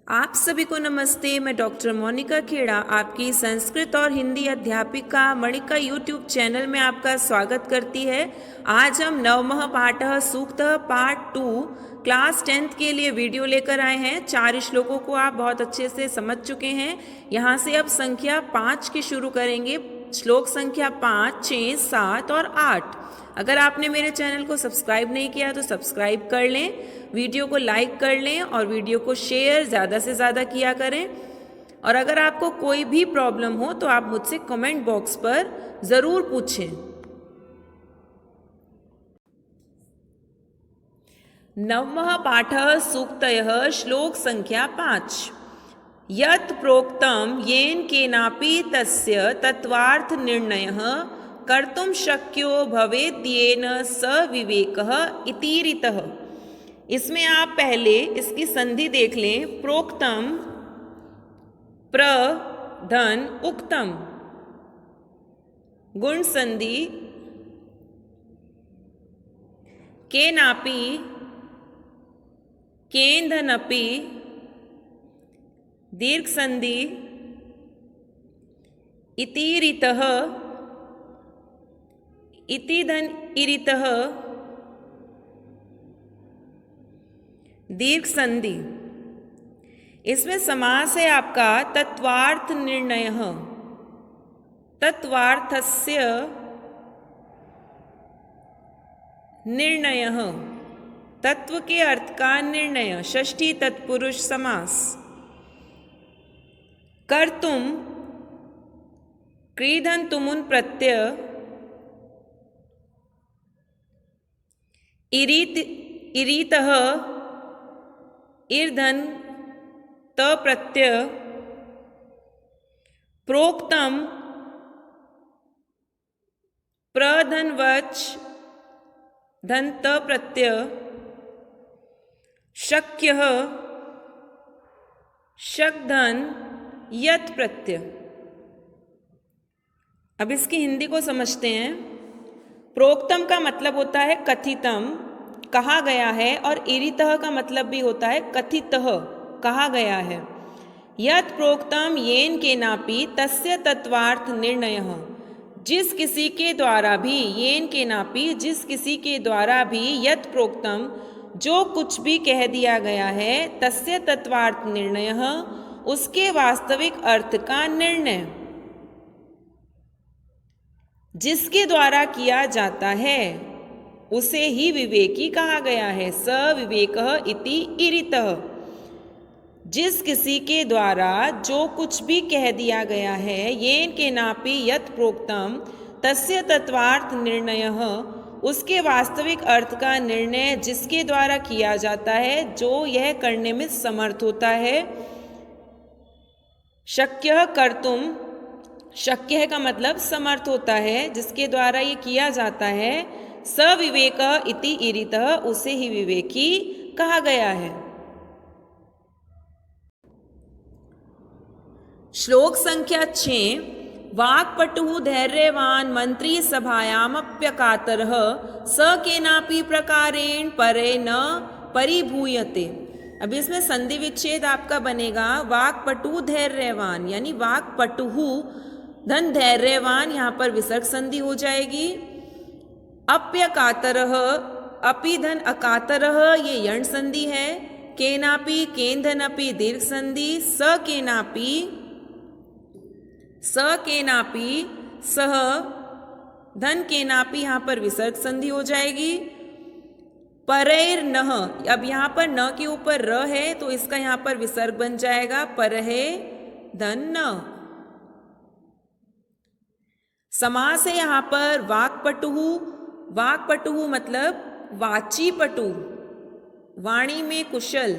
आप सभी को नमस्ते। मैं डॉक्टर मोनिका खेड़ा आपकी संस्कृत और हिंदी अध्यापिका मणिका यूट्यूब चैनल में आपका स्वागत करती है। आज हम नवमः पाठः सूक्तः पार्ट 2 क्लास 10th के लिए वीडियो लेकर आए हैं। 4 श्लोकों को आप बहुत अच्छे से समझ चुके हैं। यहाँ से अब संख्या 5 की शुरू करेंगे। श्लोक संख्या 5, 6, 7 और 8। अगर आपने मेरे चैनल को सब्सक्राइब नहीं किया तो सब्सक्राइब कर लें, वीडियो को लाइक कर लें और वीडियो को शेयर ज़्यादा से ज़्यादा किया करें। और अगर आपको कोई भी प्रॉब्लम हो तो आप मुझसे कमेंट बॉक्स पर ज़रूर पूछें। नवमः पाठः सूक्तयः श्लोक संख्या 5। यत् प्रोक्तं येन केनापि तस्य तत्त्वार्थ निर्णयः कर्तुं शक्यो भवेद्येन स विवेकः इतीरितः। इसमें आप पहले इसकी संधि देख लें। प्रोक्तम प्र धन उक्तम, गुण संधि केनापि केन्धनपि, दीर्घ संधि इतीरितः इतिधन इरितः, दीर्घ संधि। इसमें समास है आपका तत्वार्थ निर्णयः। तत्वार्थस्य निर्णयः, तत्व के अर्थ का निर्णय। षष्ठी तत्पुरुष समास। कर्तुम क्रीधन तुमुन प्रत्यय, इरीतः ईर्धन त प्रत्यय, प्रोक्तम प्रधनवच धन त प्रत्यय, शक्यः शक्धन यत् प्रत्यय। अब इसकी हिंदी को समझते हैं। प्रोक्तम का मतलब होता है कथितम, कहा गया है, और इरितः का मतलब भी होता है कथितः, कहा गया है। यत् प्रोक्तम येन केनापि तस्य तत्वार्थ निर्णयः, जिस किसी के द्वारा भी, येन केनापि जिस किसी के द्वारा भी, यत् प्रोक्तम जो कुछ भी कह दिया गया है, तस्य तत्वार्थ निर्णयः उसके वास्तविक अर्थ का निर्णय, जिसके द्वारा किया जाता है उसे ही विवेकी कहा गया है। स विवेकः इति इरितः। जिस किसी के द्वारा जो कुछ भी कह दिया गया है, येन केनापि यत् प्रोक्तम तस्य तत्वार्थ निर्णयः उसके वास्तविक अर्थ का निर्णय जिसके द्वारा किया जाता है, जो यह करने में समर्थ होता है। शक्यः कर्तुम, शक्य का मतलब समर्थ होता है, जिसके द्वारा ये किया जाता है। सविवेकः इति इरितः, उसे ही विवेकी कहा गया है। श्लोक संख्या 6। वाक्पटुः धैर्यवान मंत्री सभायामप्यकातरः स केनापि प्रकारेण परे न परिभूयते। अब इसमें संधि विच्छेद आपका बनेगा वाक्पटु धैर्यवान, यानी वाक्पटुः धन धैर्यवान, यहाँ पर विसर्ग संधि हो जाएगी। अप्यकातरः, अपि धन अकातरः, ये यण संधि है। केनापि केन्धनपि, दीर्घ संधि। स केनापि सह धन केनापि, यहाँ पर विसर्ग संधि हो जाएगी। परैर नः, अब यहाँ पर न के ऊपर र है तो इसका यहाँ पर विसर्ग बन जाएगा परहे धन न। समास है यहाँ पर वाक्पटुः। वाक्पटुः मतलब वाची पटु, वाणी में कुशल।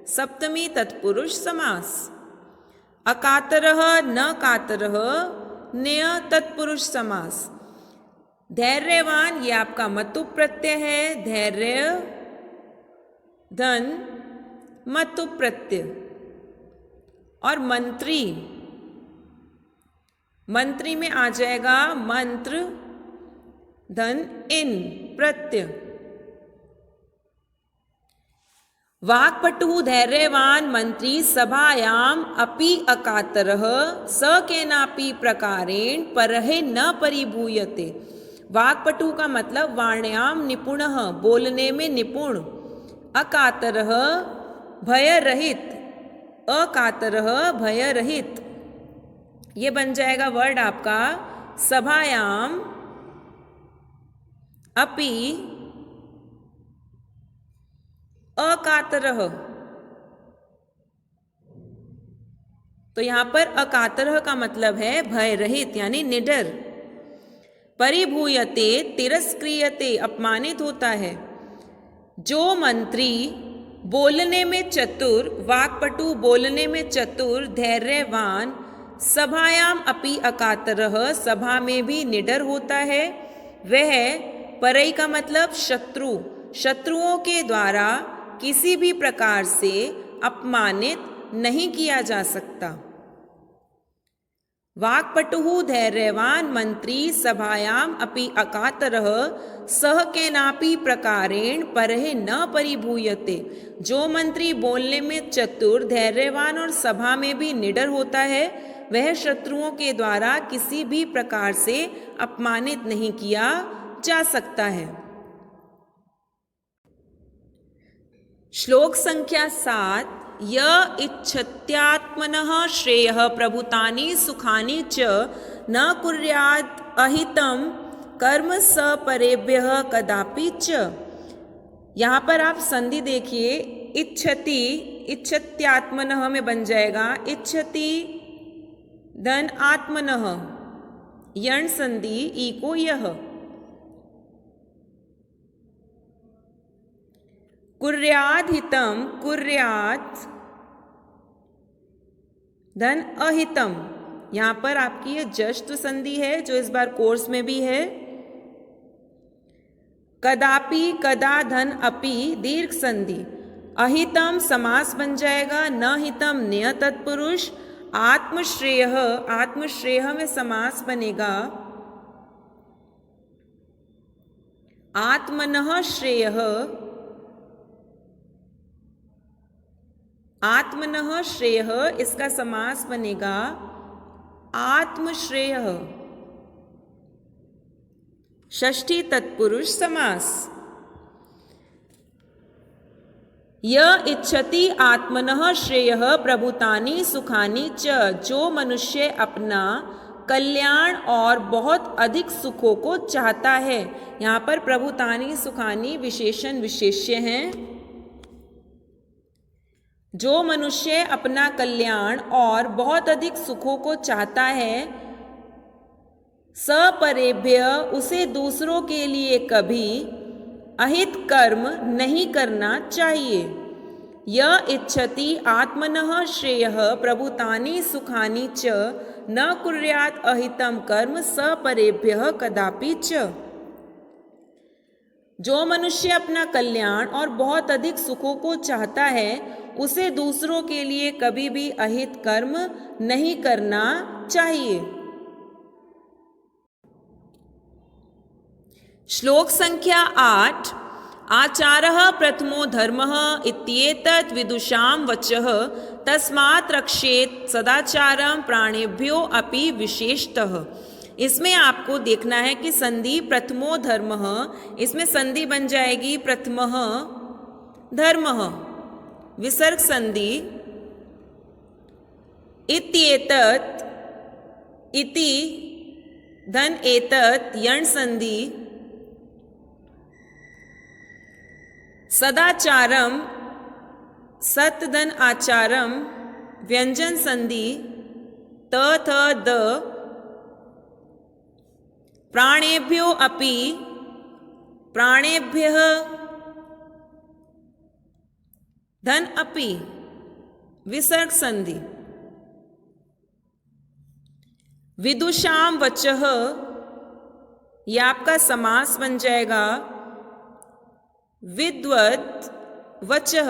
सप्तमी तत्पुरुष समास। अकातरः न कातरः, न्य तत्पुरुष समास। धैर्यवान ये आपका मतु प्रत्यय है। धैर्य धन मतु प्रत्यय। और मंत्री, मंत्री में आ जाएगा मंत्र धन इन प्रत्यय। वाक्पटुः धैर्यवान मंत्री सभायाम अपि अकातरः स केनापि प्रकारेण परहे न परिभूयते। वाक्पटु का मतलब वाण्याम निपुणः, बोलने में निपुण, अकातरः भय रहित, अकातरः भय रहित, ये बन जाएगा वर्ड आपका सभायाम अपि अकातरः। तो यहां पर अकातरः का मतलब है भय रहित यानी निडर। परिभूयते तिरस्क्रियते, अपमानित होता है। जो मंत्री बोलने में चतुर, वाक्पटु बोलने में चतुर, धैर्यवान, सभायाम अपि अकातरः, सभा में भी निडर होता है, वह परई का मतलब शत्रु, शत्रुओं के द्वारा किसी भी प्रकार से अपमानित नहीं किया जा सकता। वाक्पटुः धैर्यवान मंत्री सभायाम अपि अकातरः सह केनापि प्रकारेण परहे न परिभूयते। जो मंत्री बोलने में चतुर, धैर्यवान और सभा में भी निडर होता है, वह शत्रुओं के द्वारा किसी भी प्रकार से अपमानित नहीं किया जा सकता है। श्लोक संख्या 7। य इच्छत्यात्मनः श्रेयः प्रभुतानि सुखानि च न कुर्यात् अहितं कर्म स परेभ्यः कदापि च। यहाँ पर आप संधि देखिए, इच्छति, इच्छत्यात्मनः में बन जाएगा इच्छति धन आत्मनः, यण संधि ई को यह। कुर्याद हितम, कुर्यात धन अहितम, यहां पर आपकी ये जश्व संधि है जो इस बार कोर्स में भी है। कदापि, कदा धन अपि दीर्घ संधि। अहितम समास बन जाएगा, न हितम नेय तत्पुरुष। आत्मश्रेयः, आत्मश्रेयः में समास बनेगा आत्मनः श्रेयः, आत्मनः श्रेयः, इसका समास बनेगा आत्मश्रेयः। षष्ठी तत्पुरुष समास। य इच्छति आत्मनः श्रेयः प्रभुतानि सुखानि च, जो मनुष्य अपना कल्याण और बहुत अधिक सुखों को चाहता है। यहाँ पर प्रभुतानि सुखानि विशेषण विशेष्य हैं। जो मनुष्य अपना कल्याण और बहुत अधिक सुखों को चाहता है, सपरेभ्य, उसे दूसरों के लिए कभी अहित कर्म नहीं करना चाहिए। य इच्छति आत्मनः श्रेयः प्रभुतानि सुखानि च न कुर्यात् अहितं कर्म सपरेभ्यः कदापि च। जो मनुष्य अपना कल्याण और बहुत अधिक सुखों को चाहता है, उसे दूसरों के लिए कभी भी अहित कर्म नहीं करना चाहिए। श्लोक संख्या 8। आचारः प्रथमो धर्मः इत्येतत् विदुषां वचः तस्मात् रक्षेत् सदाचारं प्राणेभ्यो अपि विशेषतः। इसमें आपको देखना है कि संधि प्रथमो धर्मः, इसमें संधि बन जाएगी प्रथमः धर्मः, विसर्ग संधि, इत्येतत्, इति धन एतत् यण संधि, सदाचारम, सत धन आचारम व्यंजन संधि, त थ द, प्राणेभ्यो अपि, प्राणेभ्यः धन अपि विसर्ग संधि। विदुषाम वचः, यह आपका समास बन जाएगा विद्वत् वचः।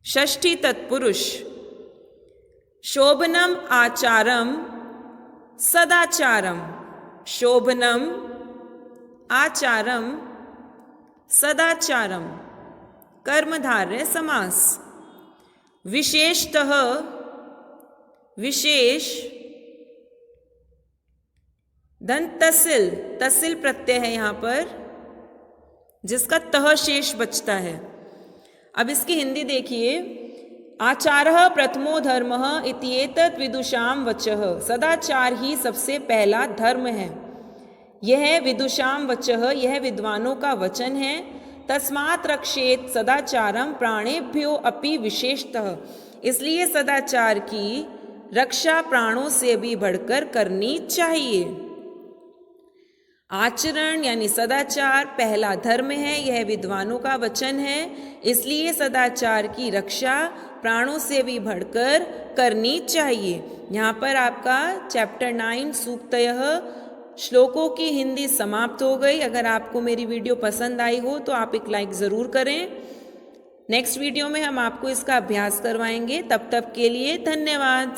षष्ठी तत्पुरुष। शोभनम आचारम सदाचारम, शोभनम आचारम सदाचारम कर्मधारय समास। विशेषतः विशेष धन तसिल, तसिल प्रत्यय है यहाँ पर जिसका तह शेष बचता है। अब इसकी हिंदी देखिए। आचारः प्रथमो धर्मः इत्येतत् विदुषाम वचः। सदाचार ही सबसे पहला धर्म है। यह विदुषाम वचः, यह विद्वानों का वचन है। तस्मात् रक्षेत सदाचारम प्राणेभ्यो अपि विशेषतः, इसलिए सदाचार की रक्षा प्राणों से भी बढ़कर करनी चाहिए। आचरण यानी सदाचार पहला धर्म है, यह विद्वानों का वचन है, इसलिए सदाचार की रक्षा प्राणों से भी बढ़कर करनी चाहिए। यहाँ पर आपका चैप्टर 9 सूक्तयः श्लोकों की हिंदी समाप्त हो गई। अगर आपको मेरी वीडियो पसंद आई हो तो आप एक लाइक ज़रूर करें। नेक्स्ट वीडियो में हम आपको इसका अभ्यास करवाएंगे। तब तक के लिए धन्यवाद।